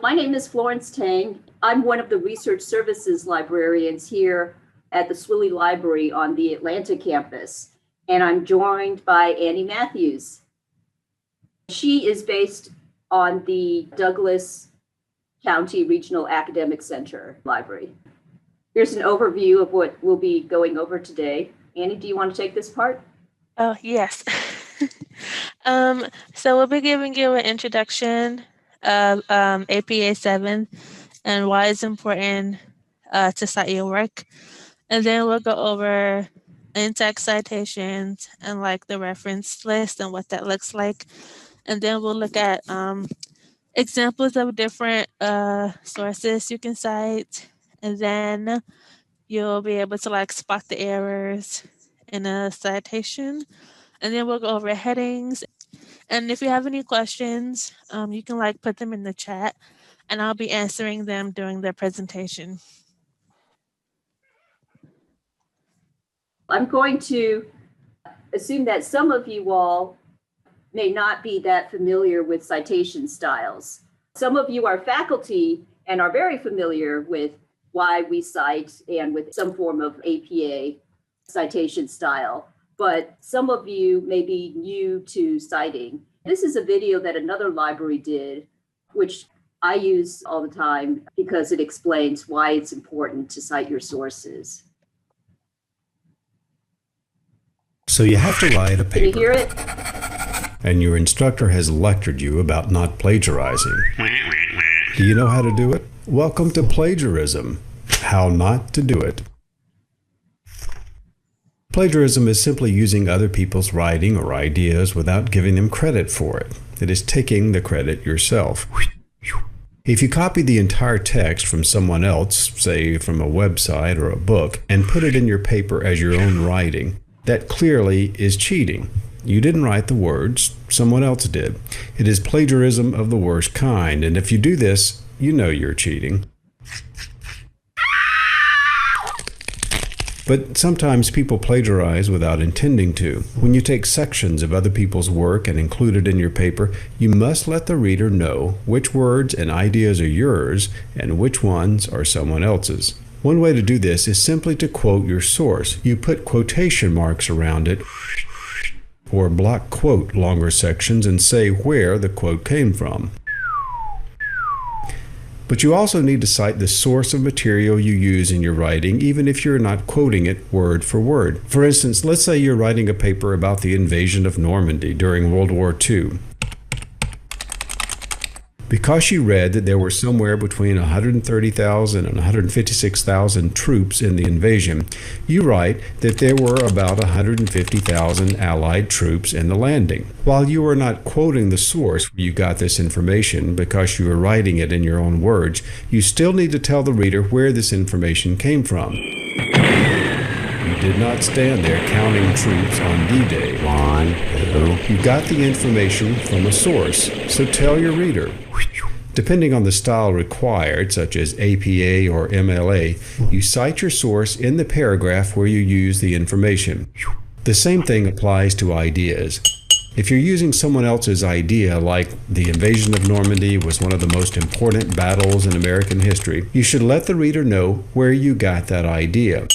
My name is Florence Tang. I'm one of the research services librarians here at the Swilley Library on the Atlanta campus, and I'm joined by Annie Matthews. She is based on the Douglas County Regional Academic Center Library. Here's an overview of what we'll be going over today. Annie, do you want to take this part? Oh, yes. So we'll be giving you an introduction of APA 7 and why it's important to cite your work. And then we'll go over in-text citations and like the reference list and what that looks like. And then we'll look at examples of different sources you can cite. And then you'll be able to like spot the errors in a citation. And then we'll go over headings. And if you have any questions, you can like put them in the chat and I'll be answering them during the presentation. I'm going to assume that some of you all may not be that familiar with citation styles. Some of you are faculty and are very familiar with why we cite and with some form of APA citation style, but some of you may be new to citing. This is a video that another library did, which I use all the time because it explains why it's important to cite your sources. So you have to write a paper. Can you hear it? And your instructor has lectured you about not plagiarizing. Do you know how to do it? Welcome to plagiarism. How not to do it. Plagiarism is simply using other people's writing or ideas without giving them credit for it. It is taking the credit yourself. If you copy the entire text from someone else, say from a website or a book, and put it in your paper as your own writing, that clearly is cheating. You didn't write the words, someone else did. It is plagiarism of the worst kind, and if you do this, you know you're cheating. But sometimes people plagiarize without intending to. When you take sections of other people's work and include it in your paper, you must let the reader know which words and ideas are yours and which ones are someone else's. One way to do this is simply to quote your source. You put quotation marks around it or block quote longer sections and say where the quote came from. But you also need to cite the source of material you use in your writing, even if you're not quoting it word for word. For instance, let's say you're writing a paper about the invasion of Normandy during World War II. Because you read that there were somewhere between 130,000 and 156,000 troops in the invasion, you write that there were about 150,000 Allied troops in the landing. While you are not quoting the source where you got this information because you are writing it in your own words, you still need to tell the reader where this information came from. You did not stand there counting troops on D-Day. 1, 2. You got the information from a source, so tell your reader. Depending on the style required, such as APA or MLA, you cite your source in the paragraph where you use the information. The same thing applies to ideas. If you're using someone else's idea, like the invasion of Normandy was one of the most important battles in American history, you should let the reader know where you got that idea.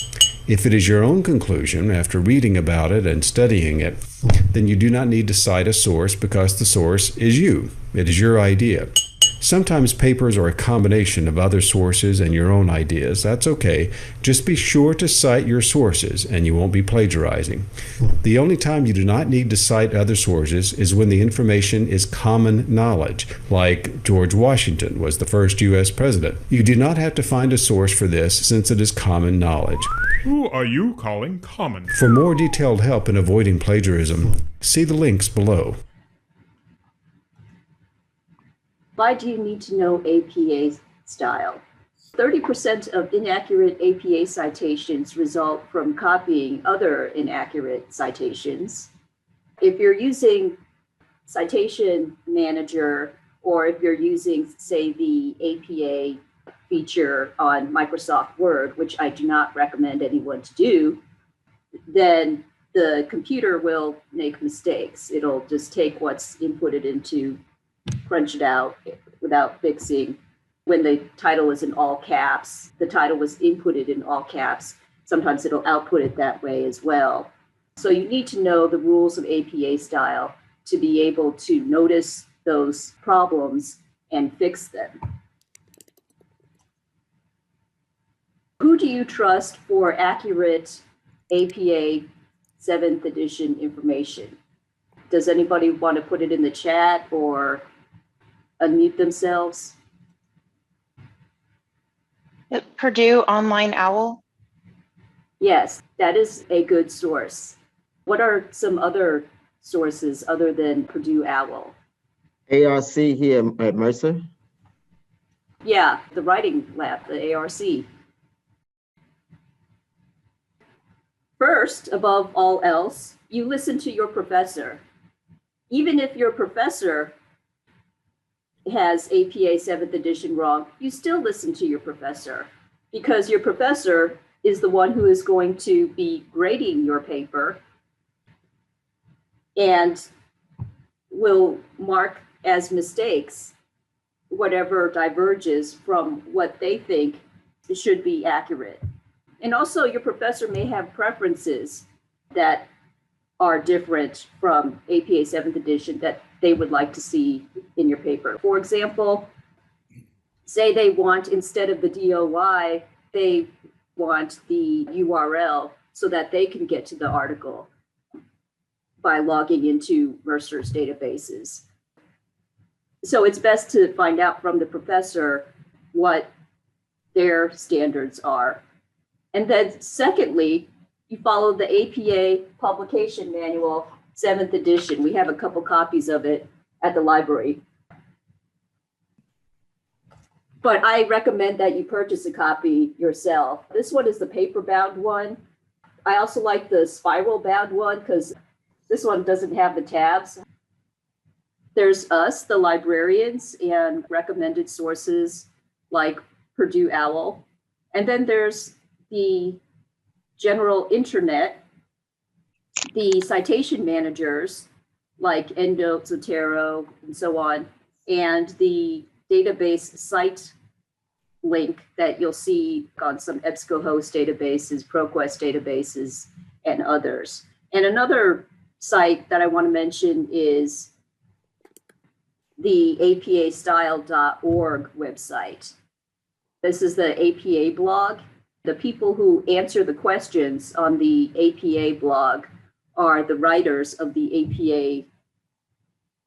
If it is your own conclusion after reading about it and studying it, then you do not need to cite a source because the source is you. It is your idea. Sometimes papers are a combination of other sources and your own ideas. That's okay. Just be sure to cite your sources and you won't be plagiarizing. The only time you do not need to cite other sources is when the information is common knowledge, like George Washington was the first U.S. president. You do not have to find a source for this since it is common knowledge. Who are you calling common? For more detailed help in avoiding plagiarism, see the links below. Why do you need to know APA style? 30% of inaccurate APA citations result from copying other inaccurate citations. If you're using Citation Manager, or if you're using, say, the APA feature on Microsoft Word, which I do not recommend anyone to do, then the computer will make mistakes. It'll just take what's inputted into, crunch it out without fixing when the title is in all caps, the title was inputted in all caps. Sometimes it'll output it that way as well. So you need to know the rules of APA style to be able to notice those problems and fix them. Who do you trust for accurate APA 7th edition information? Does anybody want to put it in the chat or unmute themselves? Purdue Online Owl. Yes, that is a good source. What are some other sources other than Purdue Owl? ARC here at Mercer. Yeah, the writing lab, the ARC. First, above all else, you listen to your professor. Even if your professor has APA 7th edition wrong, you still listen to your professor, because your professor is the one who is going to be grading your paper and will mark as mistakes whatever diverges from what they think should be accurate. And also your professor may have preferences that are different from APA 7th edition that they would like to see in your paper. For example, say they want, instead of the DOI, they want the URL so that they can get to the article by logging into Mercer's databases. So it's best to find out from the professor what their standards are. And then secondly, you follow the APA Publication Manual, 7th edition. We have a couple copies of it at the library. But I recommend that you purchase a copy yourself. This one is the paper-bound one. I also like the spiral-bound one because this one doesn't have the tabs. There's us, the librarians, and recommended sources like Purdue Owl. And then there's the general internet, the citation managers like EndNote, Zotero, and so on, and the database site link that you'll see on some EBSCOhost databases, ProQuest databases, and others. And another site that I want to mention is the apastyle.org website. This is the APA blog. The people who answer the questions on the APA blog are the writers of the APA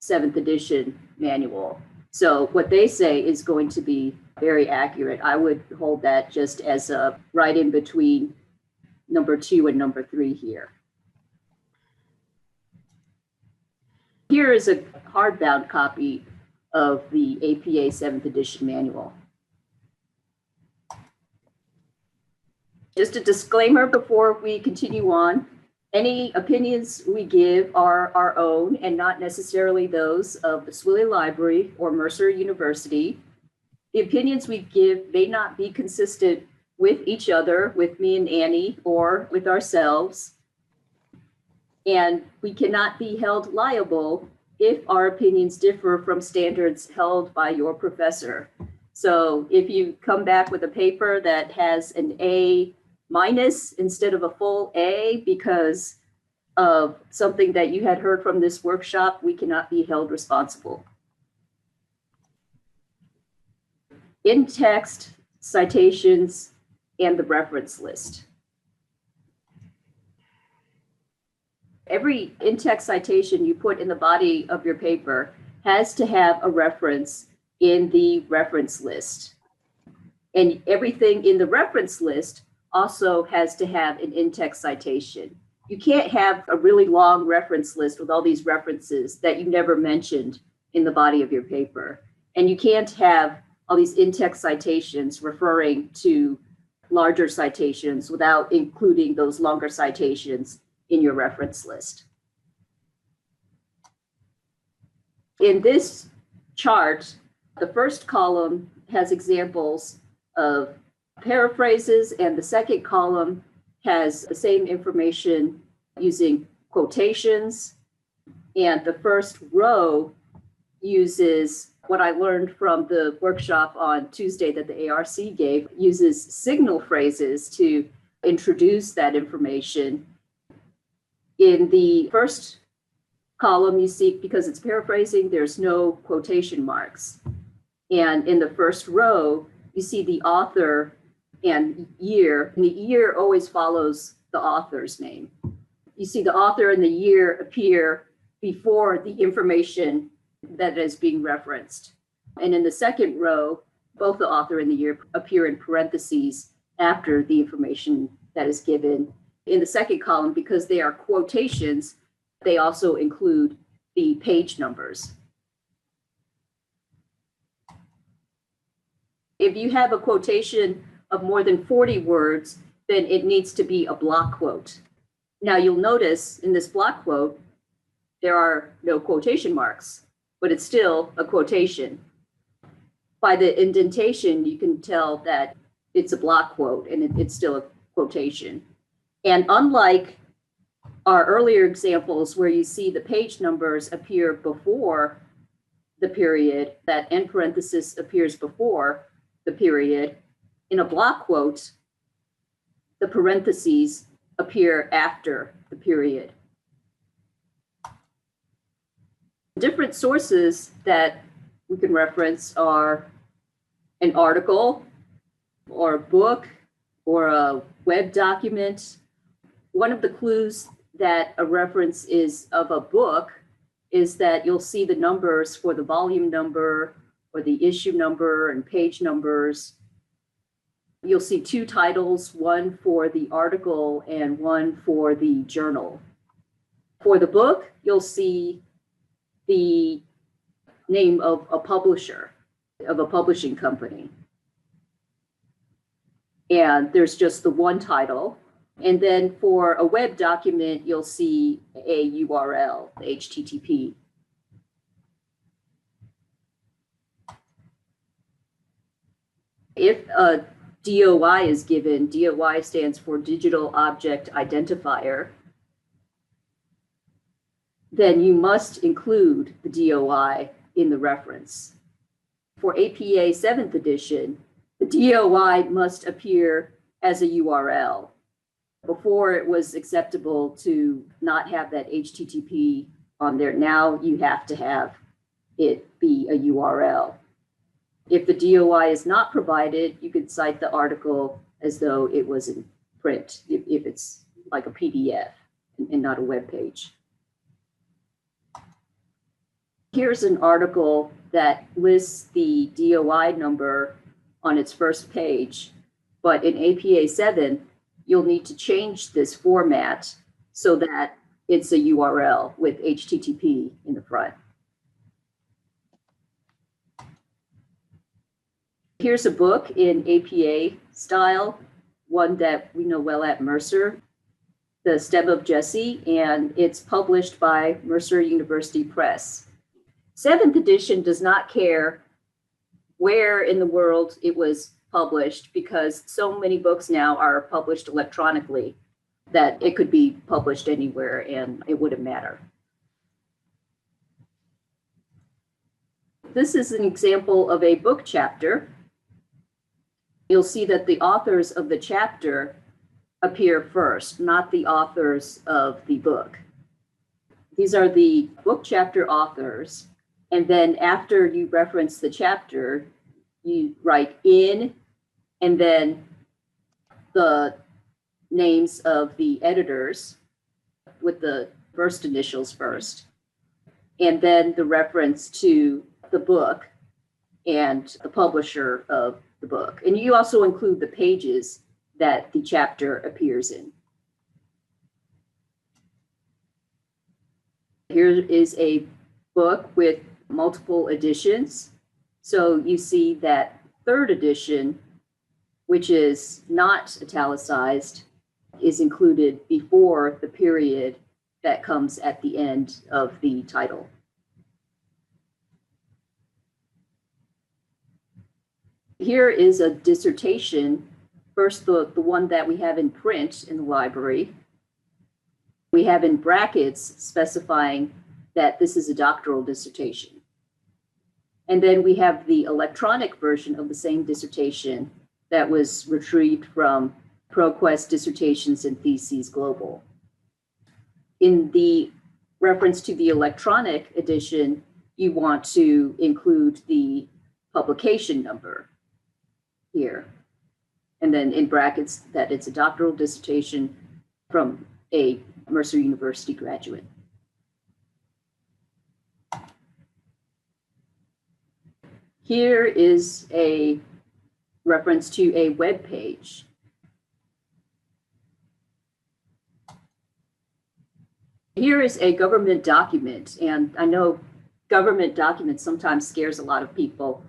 7th edition manual. So what they say is going to be very accurate. I would hold that just as a right in between number 2 and number 3 here. Here is a hardbound copy of the APA 7th edition manual. Just a disclaimer before we continue on. Any opinions we give are our own and not necessarily those of the Swilley Library or Mercer University. The opinions we give may not be consistent with each other, with me and Annie, or with ourselves. And we cannot be held liable if our opinions differ from standards held by your professor. So if you come back with a paper that has an A- instead of a full A because of something that you had heard from this workshop, we cannot be held responsible. In-text citations and the reference list. Every in-text citation you put in the body of your paper has to have a reference in the reference list. And everything in the reference list also has to have an in-text citation. You can't have a really long reference list with all these references that you never mentioned in the body of your paper. And you can't have all these in-text citations referring to larger citations without including those longer citations in your reference list. In this chart, the first column has examples of paraphrases, and the second column has the same information using quotations, and the first row uses What I learned from the workshop on Tuesday that the ARC gave uses signal phrases to introduce that information. In the first column, you see, because it's paraphrasing, there's no quotation marks. And in the first row, you see the author and year, and the year always follows the author's name. You see the author and the year appear before the information that is being referenced. And in the second row, both the author and the year appear in parentheses after the information that is given. In the second column, because they are quotations, they also include the page numbers. If you have a quotation of more than 40 words, then it needs to be a block quote. Now you'll notice in this block quote, there are no quotation marks, but it's still a quotation. By the indentation, you can tell that it's a block quote and it's still a quotation. And unlike our earlier examples where you see the page numbers appear before the period, that end parenthesis appears before the period, in a block quote, the parentheses appear after the period. Different sources that we can reference are an article or a book or a web document. One of the clues that a reference is of a book is that you'll see the numbers for the volume number or the issue number and page numbers. You'll see two titles, one for the article and one for the journal. For the book, you'll see the name of a publisher, of a publishing company. And there's just the one title. And then for a web document, you'll see a URL, the HTTP. If a DOI is given, DOI stands for Digital Object Identifier, then you must include the DOI in the reference. For APA 7th edition, the DOI must appear as a URL. Before it was acceptable to not have that HTTP on there. Now you have to have it be a URL. If the DOI is not provided, you could cite the article as though it was in print, if it's like a PDF and not a web page. Here's an article that lists the DOI number on its first page, but in APA 7, you'll need to change this format so that it's a URL with HTTP in the front. Here's a book in APA style, one that we know well at Mercer, The Stem of Jesse, and it's published by Mercer University Press. 7th edition does not care where in the world it was published because so many books now are published electronically that it could be published anywhere and it wouldn't matter. This is an example of a book chapter. You'll see that the authors of the chapter appear first, not the authors of the book. These are the book chapter authors. And then after you reference the chapter, you write in, and then the names of the editors with the first initials first, and then the reference to the book and the publisher of the book. And you also include the pages that the chapter appears in. Here is a book with multiple editions. So you see that 3rd edition, which is not italicized, is included before the period that comes at the end of the title. Here is a dissertation, first the one that we have in print in the library. We have in brackets specifying that this is a doctoral dissertation. And then we have the electronic version of the same dissertation that was retrieved from ProQuest Dissertations and Theses Global. In the reference to the electronic edition, you want to include the publication number here. And then in brackets that it's a doctoral dissertation from a Mercer University graduate. Here is a reference to a web page. Here is a government document, and I know government documents sometimes scares a lot of people,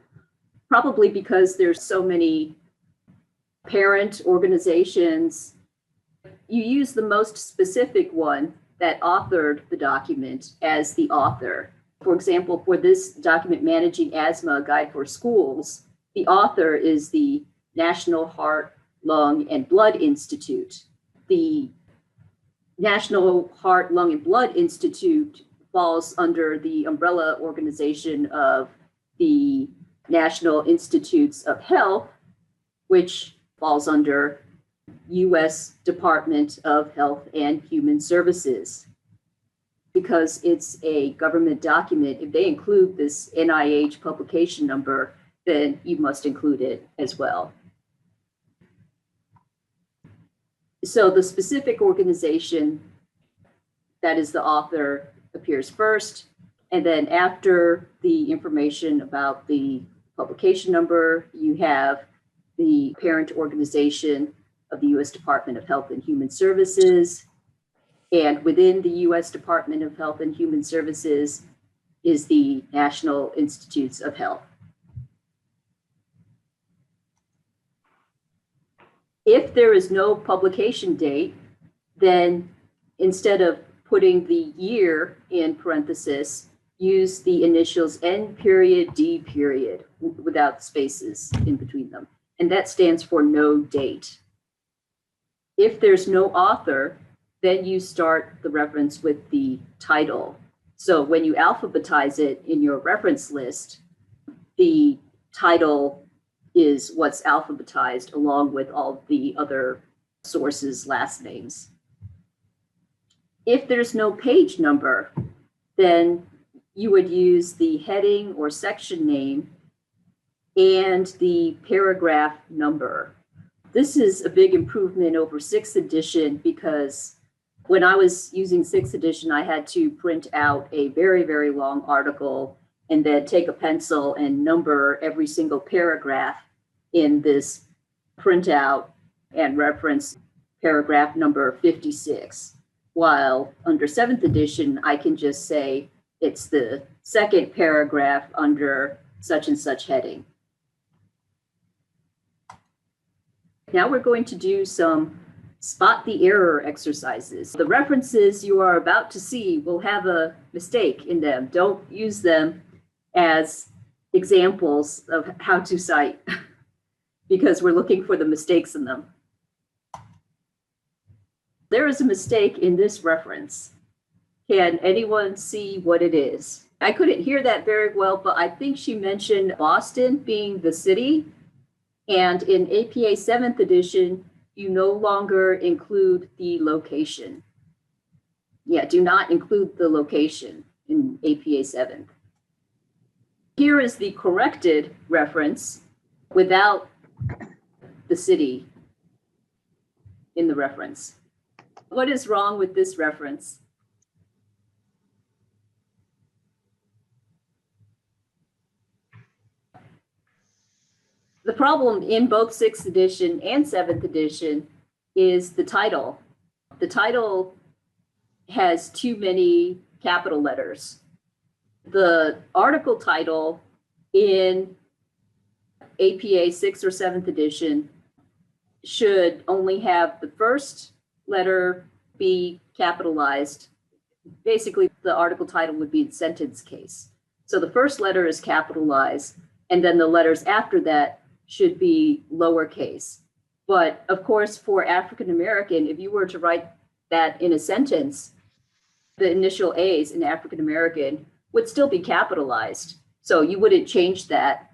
probably because there's so many parent organizations. You use the most specific one that authored the document as the author. For example, for this document, Managing Asthma, a Guide for Schools, the author is the National Heart, Lung, and Blood Institute. The National Heart, Lung, and Blood Institute falls under the umbrella organization of the National Institutes of Health, which falls under U.S. Department of Health and Human Services. Because it's a government document, if they include this NIH publication number, then you must include it as well. So the specific organization that is the author appears first, and then after the information about the publication number, you have the parent organization of the U.S. Department of Health and Human Services. And within the U.S. Department of Health and Human Services is the National Institutes of Health. If there is no publication date, then instead of putting the year in parenthesis, use the initials N period, D period, without spaces in between them. And that stands for no date. If there's no author, then you start the reference with the title. So when you alphabetize it in your reference list, the title is what's alphabetized along with all the other sources' last names. If there's no page number, then you would use the heading or section name and the paragraph number. This is a big improvement over 6th edition because when I was using 6th edition, I had to print out a very, very long article and then take a pencil and number every single paragraph in this printout and reference paragraph number 56. While under 7th edition, I can just say it's the second paragraph under such and such heading. Now we're going to do some spot the error exercises. The references you are about to see will have a mistake in them. Don't use them as examples of how to cite because we're looking for the mistakes in them. There is a mistake in this reference. Can anyone see what it is? I couldn't hear that very well, but I think she mentioned Boston being the city. And in APA 7th edition, you no longer include the location. Yeah, do not include the location in APA 7th. Here is the corrected reference without the city in the reference. What is wrong with this reference? The problem in both 6th edition and 7th edition is the title. The title has too many capital letters. The article title in APA 6th or 7th edition should only have the first letter be capitalized. Basically, the article title would be in sentence case. So the first letter is capitalized, and then the letters after that should be lowercase. But of course, for African American, if you were to write that in a sentence, the initial A's in African American would still be capitalized. So you wouldn't change that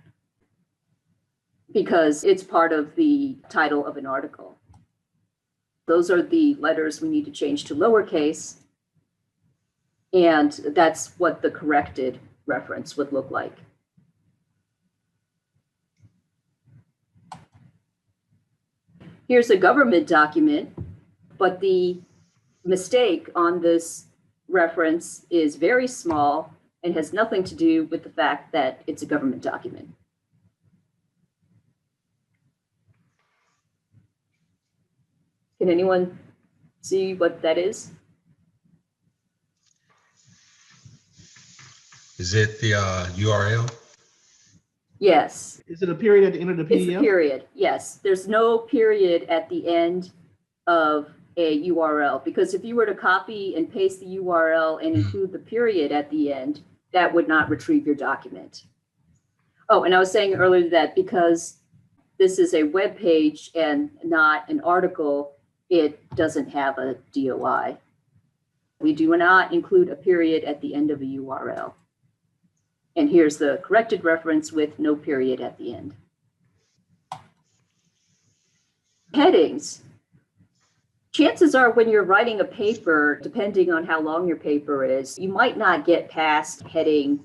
because it's part of the title of an article. Those are the letters we need to change to lowercase. And that's what the corrected reference would look like. Here's a government document, but the mistake on this reference is very small and has nothing to do with the fact that it's a government document. Can anyone see what that is? Is it the URL? Yes, Is it a period at the end of the it's the PDF? period. Yes, there's no period at the end of a URL, because if you were to copy and paste the URL and include the period at the end, that would not retrieve your document. Oh, and I was saying earlier that because this is a web page and not an article, it doesn't have a DOI. We do not include a period at the end of a URL. And here's the corrected reference with no period at the end. Headings. Chances are when you're writing a paper, depending on how long your paper is, you might not get past heading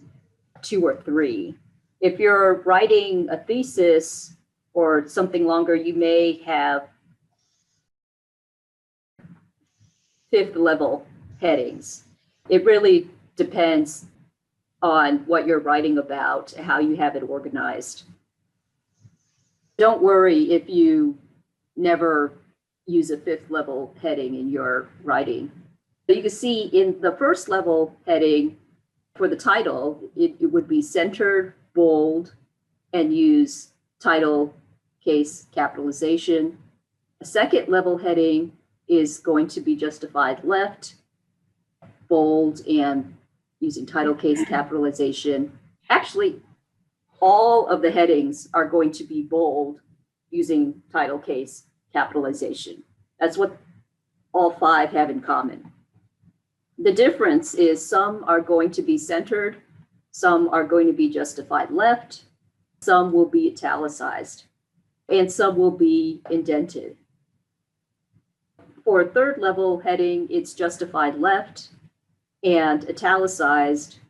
2 or 3. If you're writing a thesis or something longer, you may have 5th level headings. It really depends on what you're writing about, how you have it organized. Don't worry if you never use a 5th level heading in your writing. You can see in the 1st level heading for the title, it would be centered, bold, and use title case capitalization. A 2nd level heading is going to be justified left, bold, and using title case capitalization. Actually, all of the headings are going to be bold using title case capitalization. That's what all 5 have in common. The difference is some are going to be centered, some are going to be justified left, some will be italicized, and some will be indented. For a 3rd level heading, it's justified left and italicized.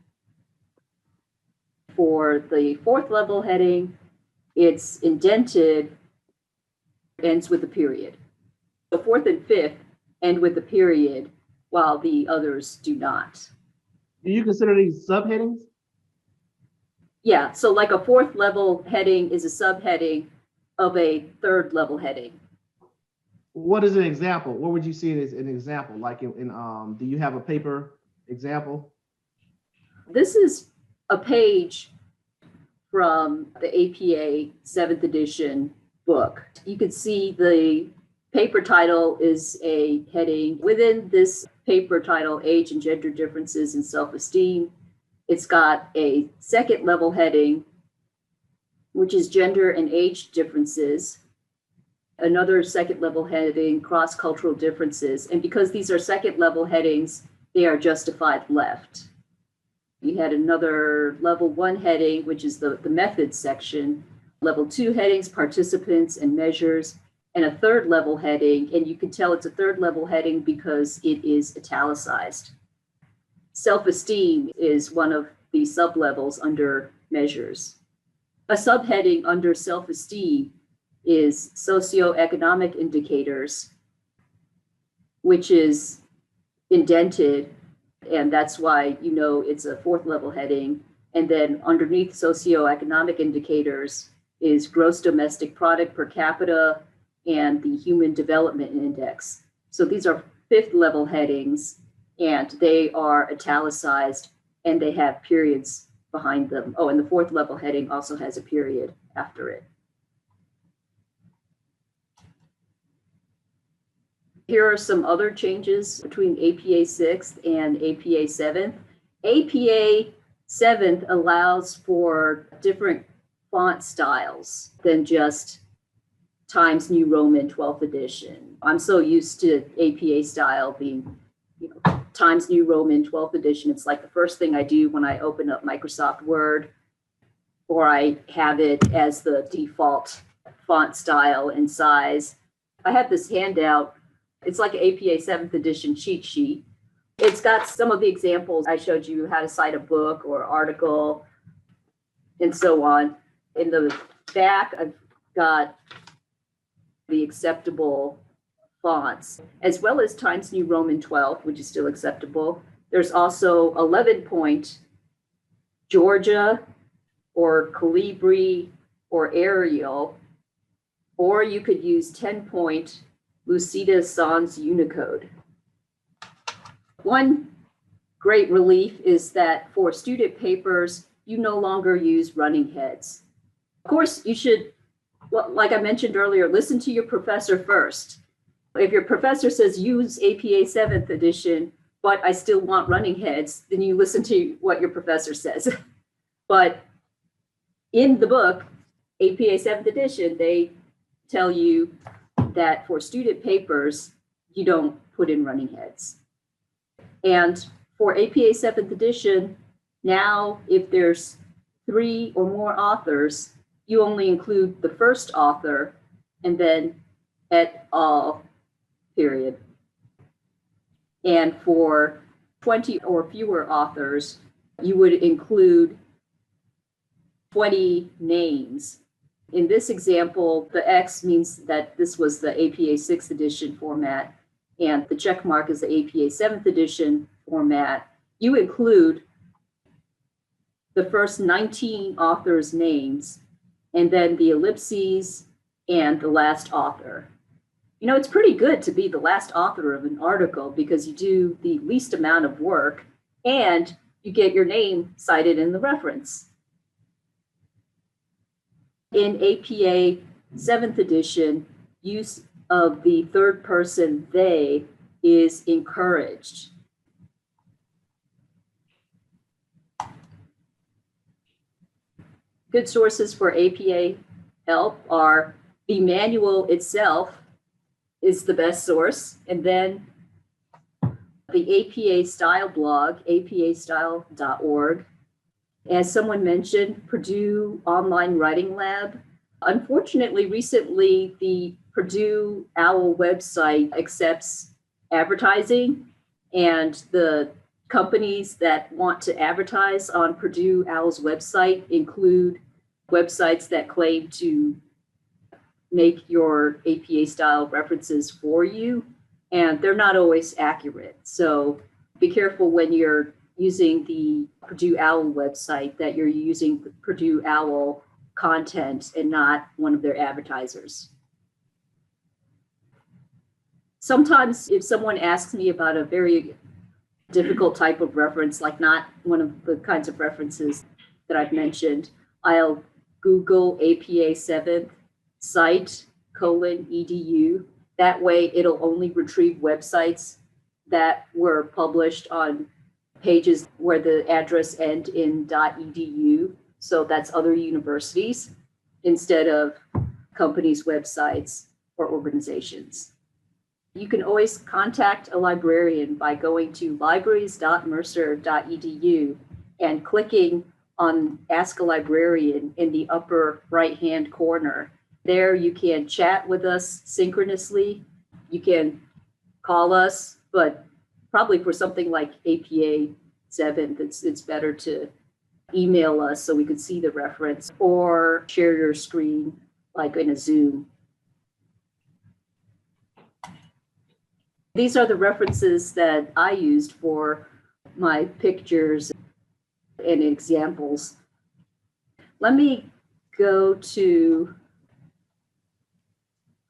For the 4th level heading, it's indented, ends with a period. The 4th and 5th end with a period, while the others do not. Do you consider these subheadings? Yeah, so like a 4th level heading is a subheading of a 3rd level heading. What is an example? What would you see as an example? Like do you have a paper example? This is a page from the APA 7th edition book. You can see the paper title is a heading. Within this paper title, Age and Gender Differences in Self-Esteem, it's got a 2nd level heading, which is Gender and Age Differences. Another 2nd level heading, Cross-Cultural Differences. And because these are 2nd level headings, they are justified left. You had another level 1 heading, which is the methods section, level 2 headings, participants and measures, and a 3rd level heading. And you can tell it's a 3rd level heading because it is italicized. Self-esteem is one of the sublevels under measures. A subheading under self-esteem is socioeconomic indicators, which is indented, and that's why you know it's a 4th level heading. And then underneath socioeconomic indicators is gross domestic product per capita and the Human Development Index. So these are 5th level headings, and they are italicized and they have periods behind them. Oh, and the 4th level heading also has a period after it. Here are some other changes between APA 6th and APA 7th. APA 7th allows for different font styles than just Times New Roman 12th edition. I'm so used to APA style being, Times New Roman 12th edition. It's like the first thing I do when I open up Microsoft Word. or I have it as the default font style and size. I have this handout. It's like an APA 7th edition cheat sheet. It's got some of the examples I showed you, how to cite a book or article and so on. In the back, I've got the acceptable fonts, as well as Times New Roman 12, which is still acceptable. There's also 11-point Georgia or Calibri or Arial, or you could use 10-point Lucida Sans Unicode. One great relief is that for student papers, you no longer use running heads. Of course, you should, like I mentioned earlier, listen to your professor first. If your professor says use APA 7th edition, but I still want running heads, then you listen to what your professor says. But in the book, APA 7th edition, they tell you that for student papers, you don't put in running heads. And for APA 7th edition, now if there's 3 or more authors, you only include the first author and then et al. Period. And for 20 or fewer authors, you would include 20 names. In this example, the X means that this was the APA 6th edition format, and the check mark is the APA 7th edition format. You include the first 19 authors' names, and then the ellipses and the last author. You know, it's pretty good to be the last author of an article because you do the least amount of work and you get your name cited in the reference. In APA 7th edition, use of the third person they is encouraged. Good sources for APA help are the manual itself is the best source, and then the APA Style blog, apastyle.org. As someone mentioned, Purdue Online Writing Lab. Unfortunately, recently, the Purdue OWL website accepts advertising, and the companies that want to advertise on Purdue OWL's website include websites that claim to make your APA style references for you, and they're not always accurate. So be careful when you're using the Purdue OWL website that you're using Purdue OWL content and not one of their advertisers. Sometimes if someone asks me about a very difficult type of reference, like not one of the kinds of references that I've mentioned, I'll Google APA 7th site:/edu. That way it'll only retrieve websites that were published on pages where the address end in .edu. So that's other universities instead of companies' websites or organizations. You can always contact a librarian by going to libraries.mercer.edu and clicking on Ask a Librarian in the upper right-hand corner. There you can chat with us synchronously. You can call us, but probably for something like APA 7th, it's better to email us so we could see the reference, or share your screen like in a Zoom. These are the references that I used for my pictures and examples. Let me go to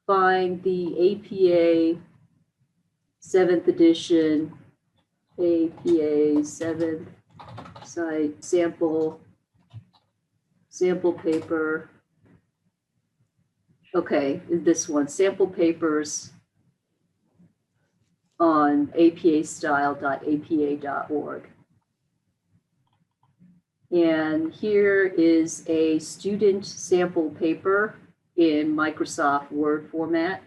find the APA 7th edition, APA 7th site sample paper. Okay, this one, sample papers on apastyle.apa.org. And here is a student sample paper in Microsoft Word format.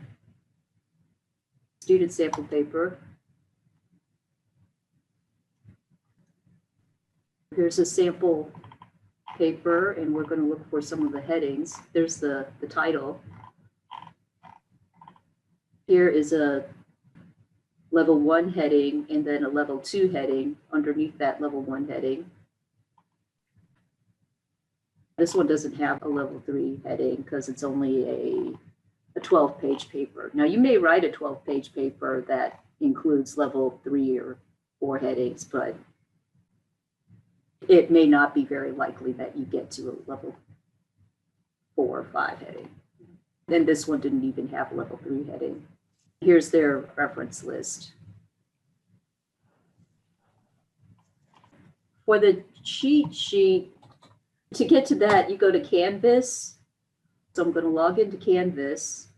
Student sample paper. Here's a sample paper, and we're going to look for some of the headings. There's the title. Here is a level 1 heading and then a level 2 heading underneath that level 1 heading. This one doesn't have a level 3 heading because it's only a 12-page paper. Now, you may write a 12-page paper that includes level 3 or 4 headings, but it may not be very likely that you get to a level 4 or 5 heading. Then this one didn't even have a level 3 heading. Here's their reference list. For the cheat sheet, to get to that, you go to Canvas. So I'm going to log into Canvas.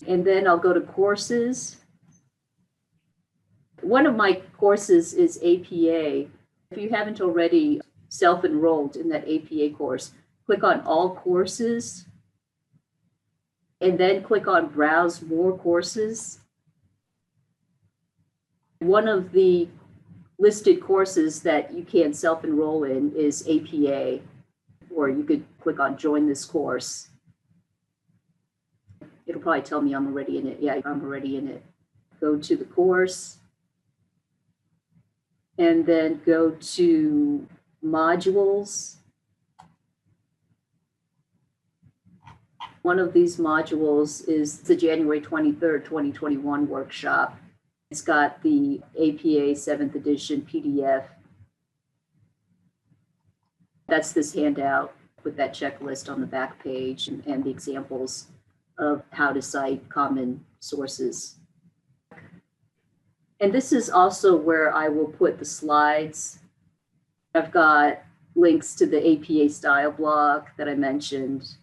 And then I'll go to Courses. One of my courses is APA. If you haven't already self-enrolled in that APA course, click on All Courses, and then click on Browse More Courses. One of the listed courses that you can self-enroll in is APA, or you could click on Join this course. It'll probably tell me I'm already in it. Yeah, I'm already in it. Go to the course, and then go to Modules. One of these modules is the January 23rd, 2021 workshop. It's got the APA 7th edition PDF. That's this handout with that checklist on the back page and the examples of how to cite common sources. And this is also where I will put the slides. I've got links to the APA style blog that I mentioned.